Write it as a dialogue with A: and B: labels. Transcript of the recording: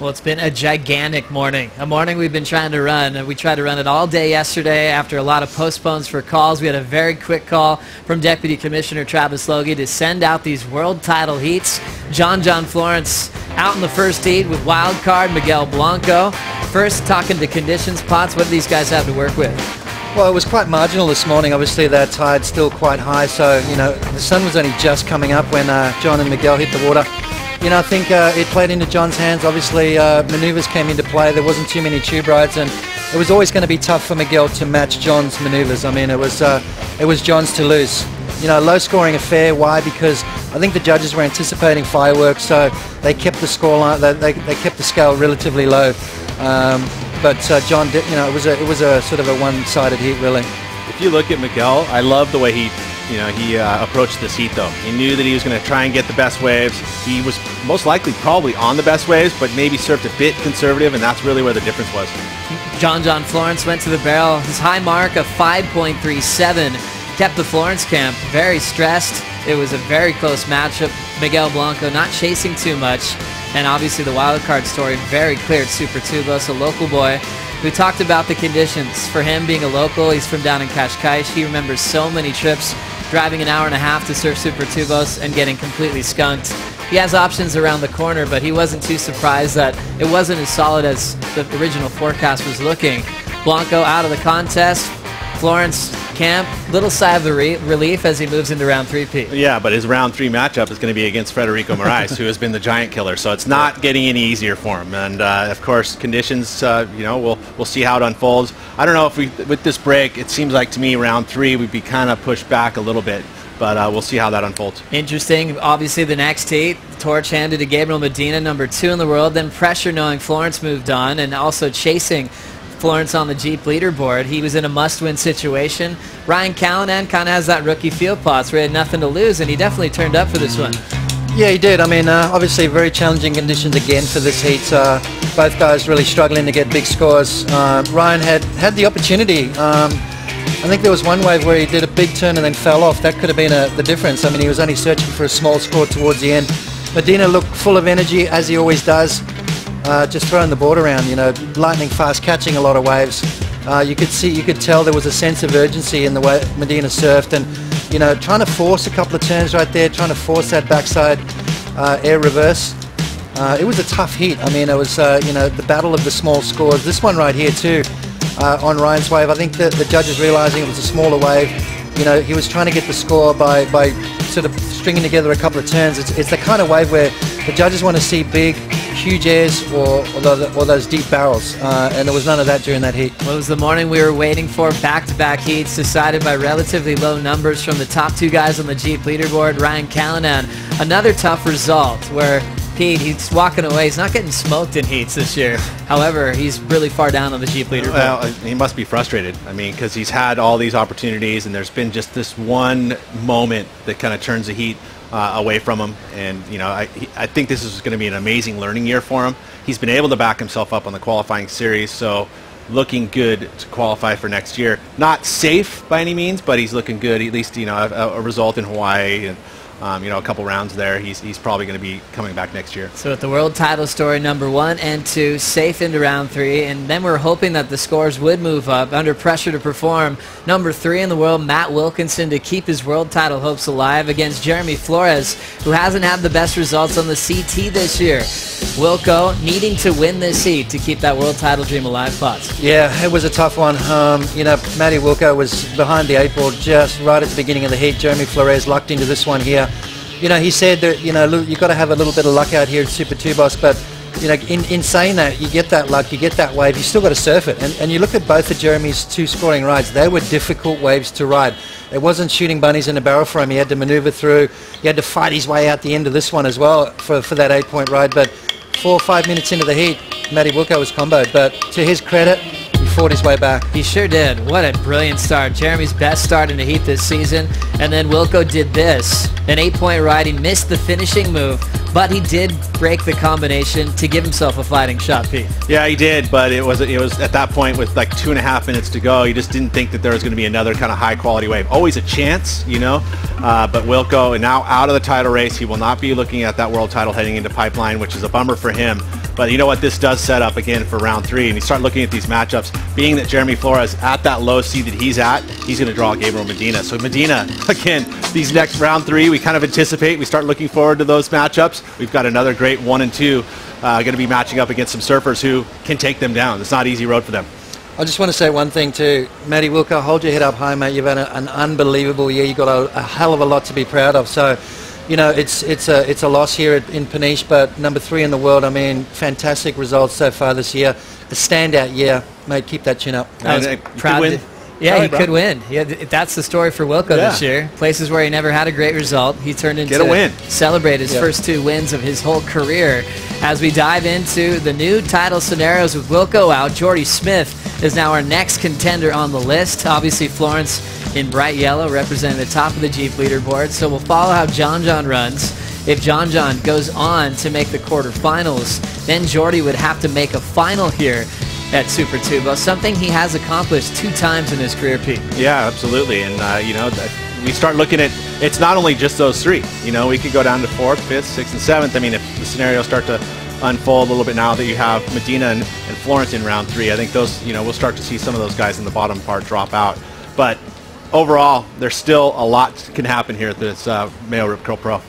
A: Well, it's been a gigantic morning, a morning we've been trying to run, and we tried to run it all day yesterday after a lot of postpones for calls. We had a very quick call from Deputy Commissioner Travis Logie to send out these world title heats. John Florence out in the first heat with wild card Miguel Blanco. First, talking to conditions, Potts, what do these guys have to work with?
B: Well, it was quite marginal this morning. Obviously, that tide's still quite high, so, the sun was only just coming up when John and Miguel hit the water. I think it played into John's hands. Obviously, maneuvers came into play. There wasn't too many tube rides, and it was always going to be tough for Miguel to match John's maneuvers. I mean, it was John's to lose. Low-scoring affair. Why? Because I think the judges were anticipating fireworks, so they kept the scoreline. They kept the scale relatively low. But John did. It was a sort of a one-sided heat, really.
C: If you look at Miguel, I love the way he approached this heat, though. He knew that he was going to try and get the best waves. He was most likely probably on the best waves, but maybe surfed a bit conservative, and that's really where the difference was.
A: John Florence went to the barrel. His high mark of 5.37 kept the Florence camp very stressed. It was a very close matchup. Miguel Blanco not chasing too much, and obviously the wild card story very clear at Supertubos, a local boy. We talked about the conditions. For him being a local, he's from down in Cascais. He remembers so many trips driving an hour and a half to surf Supertubos and getting completely skunked. He has options around the corner, but he wasn't too surprised that it wasn't as solid as the original forecast was looking. Blanco out of the contest. Florence camp, little sigh of relief as he moves into round 3P.
C: Yeah, but his round 3 matchup is going to be against Federico Moraes, who has been the giant killer, so it's not getting any easier for him. And of course, conditions, we'll see how it unfolds. I don't know if with this break, it seems like to me round 3 would be kind of pushed back a little bit, but we'll see how that unfolds.
A: Interesting. Obviously, the next heat, torch handed to Gabriel Medina, number 2 in the world. Then pressure knowing Florence moved on, and also chasing Florence on the Jeep leaderboard. He was in a must-win situation. Ryan Callanan kind of has that rookie feel, Potts, where he had nothing to lose, and he definitely turned up for this one.
B: Yeah, he did. I mean, obviously very challenging conditions again for this heat. Both guys really struggling to get big scores. Ryan had the opportunity. I think there was one wave where he did a big turn and then fell off. That could have been the difference. I mean, he was only searching for a small score towards the end. Medina looked full of energy, as he always does. Just throwing the board around, lightning fast, catching a lot of waves. You could tell there was a sense of urgency in the way Medina surfed, and trying to force a couple of turns right there, trying to force that backside air reverse. It was a tough heat. I mean, it was the battle of the small scores. This one right here too, on Ryan's wave. I think the judges realizing it was a smaller wave. He was trying to get the score by sort of stringing together a couple of turns. It's the kind of wave where the judges want to see big, huge airs or those deep barrels, and there was none of that during that heat.
A: Well, it was the morning we were waiting for. Back-to-back heats decided by relatively low numbers from the top 2 guys on the Jeep leaderboard. Ryan Callanan, another tough result where Pete, he's walking away. He's not getting smoked in heats this year. However, he's really far down on the Jeep leaderboard.
C: Well, he must be frustrated. I mean, because he's had all these opportunities, and there's been just this one moment that kind of turns the heat away from him. And I think this is going to be an amazing learning year for him. He's been able to back himself up on the qualifying series, so looking good to qualify for next year. Not safe by any means, but he's looking good. At least a result in Hawaii and a couple rounds there. He's probably going to be coming back next year.
A: So at the world title story number 1 and 2, safe into round 3, and then we're hoping that the scores would move up under pressure to perform. Number 3 in the world, Matt Wilkinson, to keep his world title hopes alive against Jeremy Flores, who hasn't had the best results on the CT this year. Wilco needing to win this heat to keep that world title dream alive, Potts.
B: Yeah, it was a tough one. Matty Wilco was behind the 8 ball just right at the beginning of the heat. Jeremy Flores lucked into this one here. He said that, you've got to have a little bit of luck out here at Supertubos, but, in saying that, you get that luck, you get that wave, you still got to surf it. And you look at both of Jeremy's 2 scoring rides, they were difficult waves to ride. It wasn't shooting bunnies in a barrel for him. He had to maneuver through. He had to fight his way out the end of this one as well for that 8-point ride. But 4 or 5 minutes into the heat, Matty Wilco was comboed. But to his credit, he fought his way back.
A: He sure did. What a brilliant start. Jeremy's best start in the heat this season. And then Wilco did this. An 8-point ride. He missed the finishing move, but he did break the combination to give himself a fighting shot, Pete.
C: Yeah, he did, but it was at that point with like 2.5 minutes to go. You just didn't think that there was going to be another kind of high-quality wave. Always a chance, you know, but Wilco, and now out of the title race, he will not be looking at that world title heading into Pipeline, which is a bummer for him. But you know what? This does set up again for round 3, and you start looking at these matchups. Being that Jeremy Flores at that low seed that he's at, he's going to draw Gabriel Medina. So Medina, again, these next round 3, we kind of anticipate. We start looking forward to those matchups. We've got another great 1 and 2 going to be matching up against some surfers who can take them down. It's not an easy road for them.
B: I just want to say one thing too, Matty Wilco, hold your head up high, mate. You've had an unbelievable year. You've got a hell of a lot to be proud of. So, you know, it's a loss here in Peniche, but number 3 in the world. I mean, fantastic results so far this year. A standout year, mate. Keep that chin up.
A: I was proud to, yeah,
C: Sorry,
A: he could win. Yeah, that's the story for Wilco this year. Places where he never had a great result, he turned into
C: a win.
A: Celebrate his first 2 wins of his whole career. As we dive into the new title scenarios with Wilco out, Jordy Smith is now our next contender on the list. Obviously, Florence in bright yellow representing the top of the Jeep leaderboard. So we'll follow how John runs. If John goes on to make the quarterfinals, then Jordy would have to make a final here at Supertubos, something he has accomplished 2 times in his career, Pete.
C: Yeah, absolutely. And, you know, we start looking at, it's not only just those 3. You know, we could go down to 4th, 5th, 6th, and 7th. I mean, if the scenarios start to unfold a little bit now that you have Medina and Florence in round 3, I think those, you know, we'll start to see some of those guys in the bottom part drop out. But overall, there's still a lot can happen here at this Mayo Rip Curl Pro.